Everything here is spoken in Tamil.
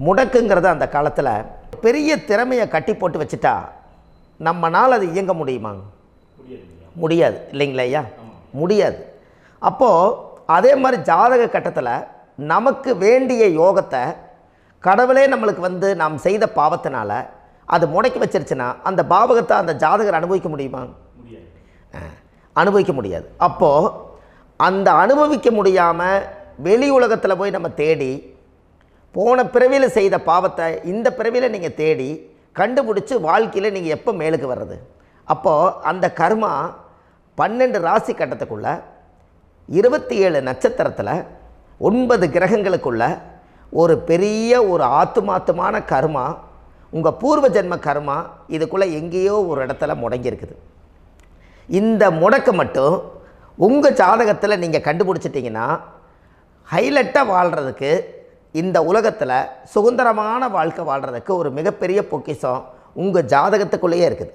முடக்குங்கிறது அந்த காலத்தில் பெரிய திறமையை கட்டி போட்டு வச்சுட்டா நம்மனால் அது இயங்க முடியுமா? முடியாது இல்லைங்களா ஐயா? முடியாது. அப்போது அதே மாதிரி ஜாதக கட்டத்தில் நமக்கு வேண்டிய யோகத்தை கடவுளே நம்மளுக்கு நாம் செய்த பாவத்தினால அது முடக்கி வச்சிருச்சுன்னா அந்த பாவகத்தை அந்த ஜாதகர் அனுபவிக்க முடியுமா? அனுபவிக்க முடியாது. அப்போது அந்த அனுபவிக்க முடியாமல் வெளி உலகத்தில் போய் நம்ம தேடி போன பிறவியில் செய்த பாவத்தை இந்த பிறவியில் நீங்கள் தேடி கண்டுபிடிச்சி வாழ்க்கையில் நீங்கள் எப்போ மேலுக்கு வர்றது? அப்போது அந்த கர்மா 12 ராசி கட்டத்துக்குள்ள 27 நட்சத்திரத்தில் 9 கிரகங்களுக்குள்ள ஒரு பெரிய ஒரு ஆத்துமாத்துமான கர்மா, உங்கள் பூர்வ ஜென்ம கர்மா இதுக்குள்ளே எங்கேயோ ஒரு இடத்துல முடங்கியிருக்குது. இந்த முடக்க மட்டும் உங்கள் ஜாதகத்தில் நீங்கள் கண்டுபிடிச்சிட்டிங்கன்னா ஹைலைட்டாக வாழ்கிறதுக்கு, இந்த உலகத்தில் சுதந்திரமான வாழ்க்கை வாழ்கிறதுக்கு ஒரு மிகப்பெரிய பொக்கிஷம் உங்கள் ஜாதகத்துக்குள்ளேயே இருக்குது.